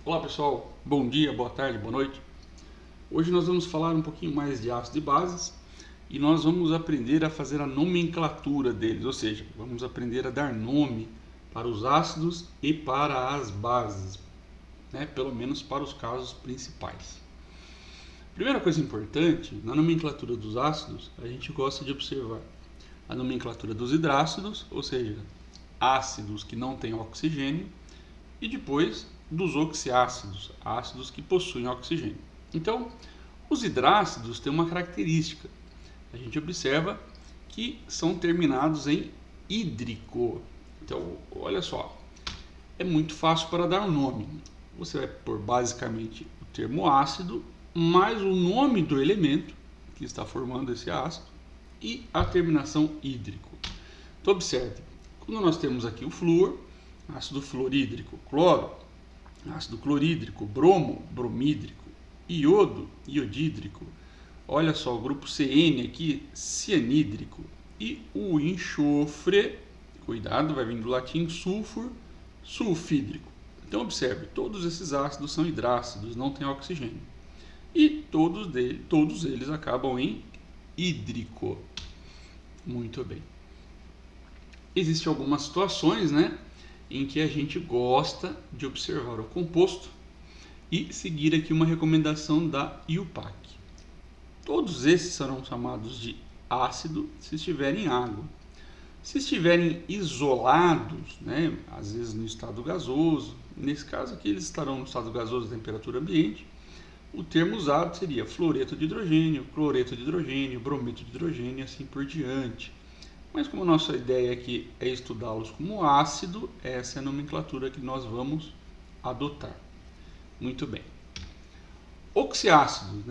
Olá pessoal, bom dia, boa tarde, boa noite. Hoje nós vamos falar um pouquinho mais de ácidos e bases e nós vamos aprender a fazer a nomenclatura deles, ou seja, vamos aprender a dar nome para os ácidos e para as bases, pelo menos para os casos principais. Primeira coisa importante, na nomenclatura dos ácidos, a gente gosta de observar a nomenclatura dos hidrácidos, ou seja, ácidos que não têm oxigênio, e depois dos oxiácidos, ácidos que possuem oxigênio. Então, os hidrácidos têm uma característica. A gente observa que são terminados em hídrico. Então, olha só, é muito fácil para dar um nome. Você vai pôr basicamente o termo ácido, mais o nome do elemento que está formando esse ácido e a terminação hídrico. Então, observe, quando nós temos aqui o flúor, ácido fluorídrico, cloro, ácido clorídrico, bromo, bromídrico, iodo, iodídrico. Olha só, o grupo CN aqui, cianídrico. E o enxofre, cuidado, vai vir do latim sulfur, sulfídrico. Então observe, todos esses ácidos são hidrácidos, não têm oxigênio. E todos eles acabam em hídrico. Muito bem. Existem algumas situações, em que a gente gosta de observar o composto e seguir aqui uma recomendação da IUPAC. Todos esses serão chamados de ácido se estiverem em água. Se estiverem isolados, às vezes no estado gasoso, nesse caso aqui eles estarão no estado gasoso da temperatura ambiente, o termo usado seria fluoreto de hidrogênio, cloreto de hidrogênio, brometo de hidrogênio e assim por diante. Mas como a nossa ideia aqui é estudá-los como ácido, essa é a nomenclatura que nós vamos adotar. Muito bem. Oxiácidos,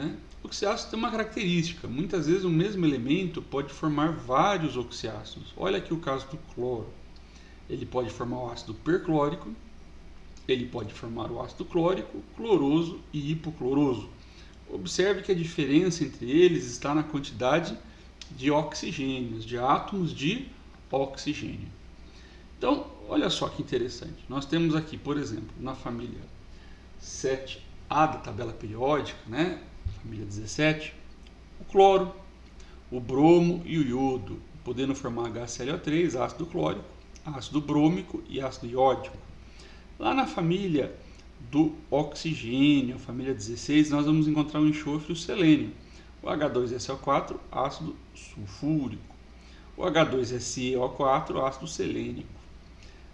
Oxiácido tem uma característica. Muitas vezes o mesmo elemento pode formar vários oxiácidos. Olha aqui o caso do cloro. Ele pode formar o ácido perclórico, ele pode formar o ácido clórico, cloroso e hipocloroso. Observe que a diferença entre eles está na quantidade de oxigênios, de átomos de oxigênio. Então, olha só que interessante. Nós temos aqui, por exemplo, na família 7A da tabela periódica, família 17, o cloro, o bromo e o iodo, podendo formar HClO3, ácido clórico, ácido brômico e ácido iódico. Lá na família do oxigênio, família 16, nós vamos encontrar o enxofre e o selênio. O H2SO4, ácido sulfúrico. O H2SeO4, ácido selênico.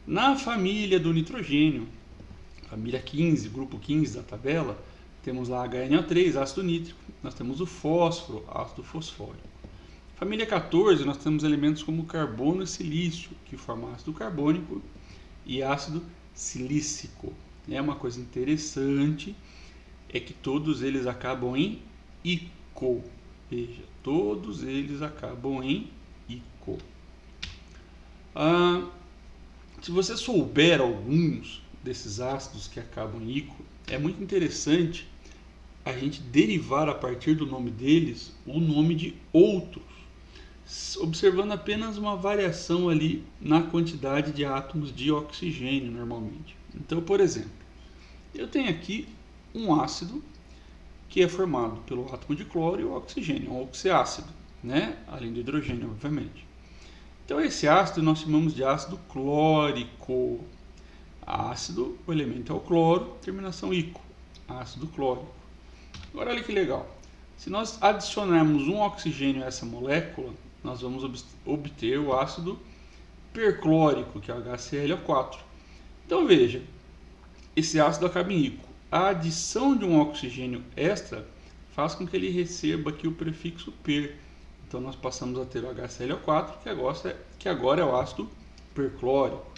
Na família do nitrogênio, família 15, grupo 15 da tabela, temos lá HNO3, ácido nítrico. Nós temos o fósforo, ácido fosfórico. Família 14, nós temos elementos como carbono e silício, que formam ácido carbônico e ácido silícico. Uma coisa interessante é que todos eles acabam em ico. Veja, todos eles acabam em ico. Se você souber alguns desses ácidos que acabam em ico, é muito interessante a gente derivar a partir do nome deles o nome de outros, observando apenas uma variação ali na quantidade de átomos de oxigênio normalmente. Então, por exemplo, eu tenho aqui um ácido que é formado pelo átomo de cloro e o oxigênio, um oxiácido, além do hidrogênio, obviamente. Então, esse ácido nós chamamos de ácido clórico. Ácido, o elemento é o cloro, terminação ico, ácido clórico. Agora, olha que legal. Se nós adicionarmos um oxigênio a essa molécula, nós vamos obter o ácido perclórico, que é o HClO4. Então, veja, esse ácido acaba em ico. A adição de um oxigênio extra faz com que ele receba aqui o prefixo per. Então nós passamos a ter o HClO4, que agora é o ácido perclórico.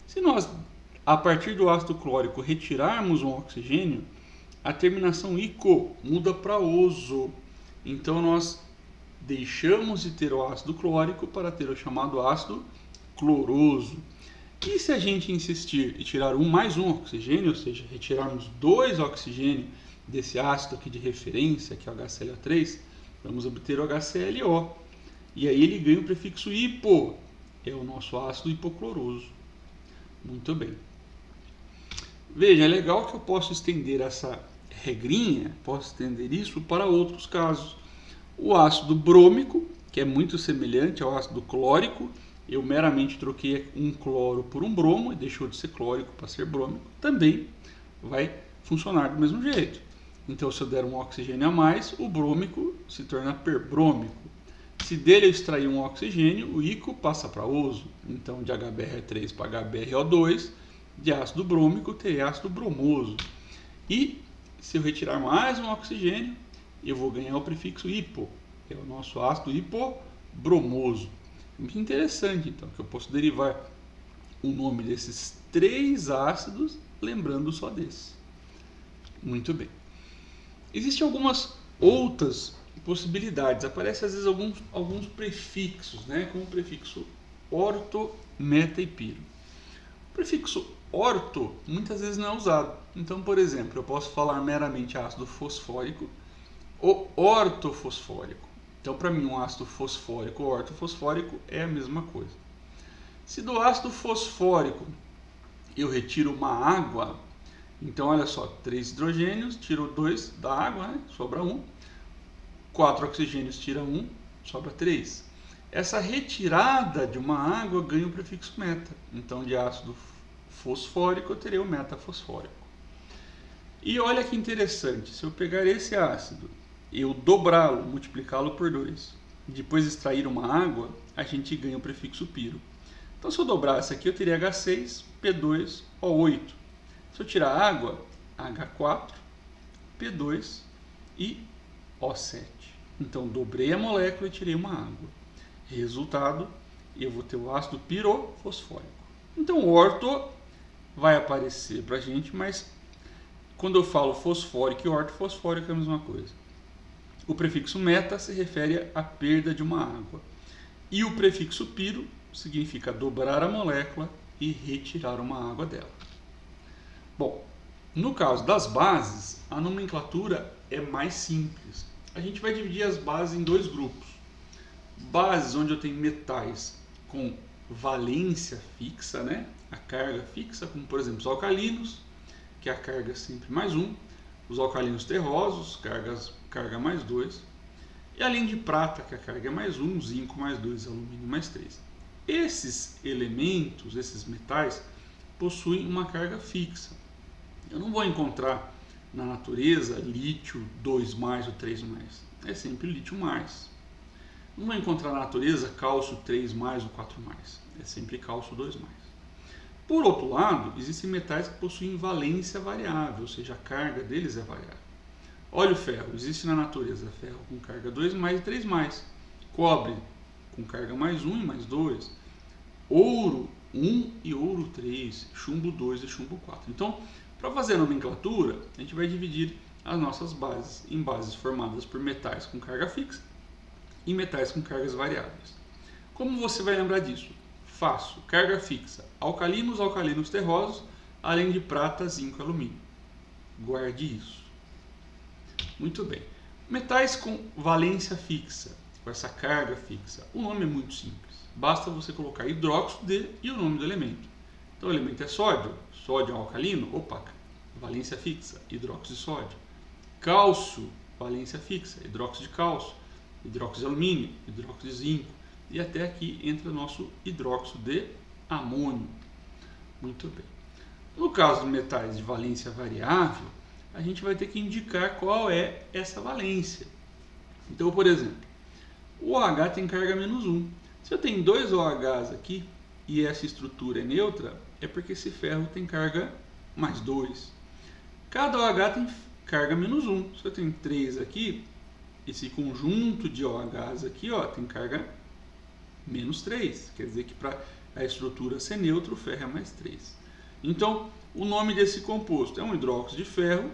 Se nós, a partir do ácido clórico, retirarmos um oxigênio, a terminação ico muda para oso. Então nós deixamos de ter o ácido clórico para ter o chamado ácido cloroso. E se a gente insistir e tirar mais um oxigênio, ou seja, retirarmos 2 oxigênios desse ácido aqui de referência, que é o HClO3, vamos obter o HClO. E aí ele ganha o prefixo hipo, é o nosso ácido hipocloroso. Muito bem. Veja, é legal que eu posso estender essa regrinha, posso estender isso para outros casos. O ácido brômico, que é muito semelhante ao ácido clórico, eu meramente troquei um cloro por um bromo e deixou de ser clórico para ser brômico, também vai funcionar do mesmo jeito. Então, se eu der um oxigênio a mais, o brômico se torna perbrômico. Se dele eu extrair um oxigênio, o ICO passa para oso. Então, de HBr3 para HBrO2, de ácido brômico, terei ácido bromoso. E se eu retirar mais um oxigênio, eu vou ganhar o prefixo hipo, que é o nosso ácido hipobromoso. Muito interessante, então, que eu posso derivar o nome desses 3 ácidos, lembrando só desse. Muito bem. Existem algumas outras possibilidades. Aparecem às vezes alguns prefixos, né? Como o prefixo orto, meta e piro. O prefixo orto muitas vezes não é usado. Então, por exemplo, eu posso falar meramente ácido fosfórico ou ortofosfórico. Então, para mim, um ácido fosfórico ou ortofosfórico é a mesma coisa. Se do ácido fosfórico eu retiro uma água, então olha só, 3 hidrogênios, tiro 2 da água, né? Sobra 1. 4 oxigênios, tira 1, sobra 3. Essa retirada de uma água ganha o prefixo meta. Então, de ácido fosfórico, eu terei o metafosfórico. E olha que interessante, se eu pegar esse ácido, eu dobrá-lo, multiplicá-lo por 2, depois extrair uma água, a gente ganha o prefixo piro. Então, se eu dobrar essa aqui, eu teria H6, P2, O8. Se eu tirar água, H4, P2 e O7. Então, dobrei a molécula e tirei uma água. Resultado, eu vou ter o ácido pirofosfórico. Então, o orto vai aparecer para a gente, mas quando eu falo fosfórico e ortofosfórico é a mesma coisa. O prefixo meta se refere à perda de uma água. E o prefixo piro significa dobrar a molécula e retirar uma água dela. Bom, no caso das bases, a nomenclatura é mais simples. A gente vai dividir as bases em 2 grupos. Bases onde eu tenho metais com valência fixa, né? A carga fixa, como por exemplo os alcalinos, que a carga é sempre mais 1. Os alcalinos terrosos, carga mais 2. E além de prata, que a carga é mais 1, zinco mais 2, alumínio mais 3. Esses elementos, esses metais, possuem uma carga fixa. Eu não vou encontrar na natureza lítio 2 mais ou 3 mais. É sempre lítio mais. Não vou encontrar na natureza cálcio 3 mais ou 4 mais. É sempre cálcio 2 mais. Por outro lado, existem metais que possuem valência variável, ou seja, a carga deles é variável. Olha o ferro, existe na natureza ferro com carga 2 mais e 3 mais. Cobre com carga mais 1 e mais 2. Ouro 1 e ouro 3. Chumbo 2 e chumbo 4. Então, para fazer a nomenclatura, a gente vai dividir as nossas bases em bases formadas por metais com carga fixa e metais com cargas variáveis. Como você vai lembrar disso? Fácil. Carga fixa. Alcalinos terrosos, além de prata, zinco e alumínio. Guarde isso. Muito bem. Metais com valência fixa, com essa carga fixa. O nome é muito simples. Basta você colocar hidróxido de e o nome do elemento. Então o elemento é sódio. Sódio é um alcalino. Opa, valência fixa, hidróxido de sódio. Cálcio, valência fixa, hidróxido de cálcio. Hidróxido de alumínio, hidróxido de zinco. E até aqui entra o nosso hidróxido de amônio. Muito bem. No caso de metais de valência variável, a gente vai ter que indicar qual é essa valência. Então, por exemplo, o OH tem carga menos 1. Se eu tenho 2 OHs aqui e essa estrutura é neutra, é porque esse ferro tem carga mais 2. Cada OH tem carga menos 1. Se eu tenho 3 aqui, esse conjunto de OHs aqui tem carga menos 3. Quer dizer que para a estrutura ser neutra, o ferro é mais 3. Então, o nome desse composto é um hidróxido de ferro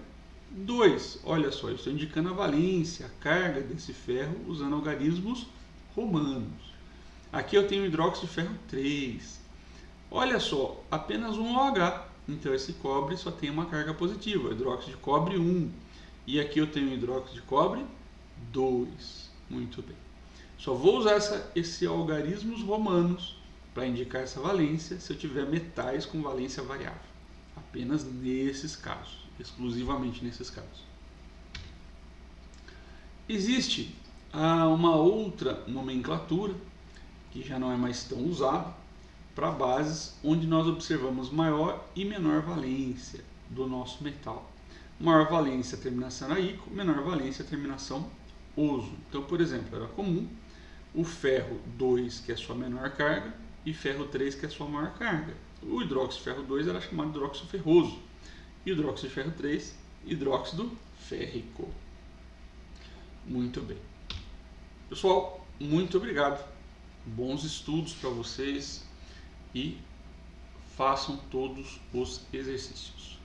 2. Olha só, eu estou indicando a valência, a carga desse ferro usando algarismos romanos. Aqui eu tenho hidróxido de ferro 3. Olha só, apenas um OH. Então esse cobre só tem uma carga positiva, hidróxido de cobre 1. E aqui eu tenho hidróxido de cobre 2. Muito bem. Só vou usar esses algarismos romanos para indicar essa valência se eu tiver metais com valência variável. apenas nesses casos, exclusivamente nesses casos. Existe uma outra nomenclatura que já não é mais tão usada para bases onde nós observamos maior e menor valência do nosso metal. Maior valência terminação ico, menor valência terminação oso. Então, por exemplo, era comum o ferro 2, que é a sua menor carga, e ferro 3, que é a sua maior carga. O hidróxido de ferro 2 era chamado de hidróxido ferroso, e o hidróxido de ferro 3, hidróxido férrico. Muito bem. Pessoal, muito obrigado. Bons estudos para vocês e façam todos os exercícios.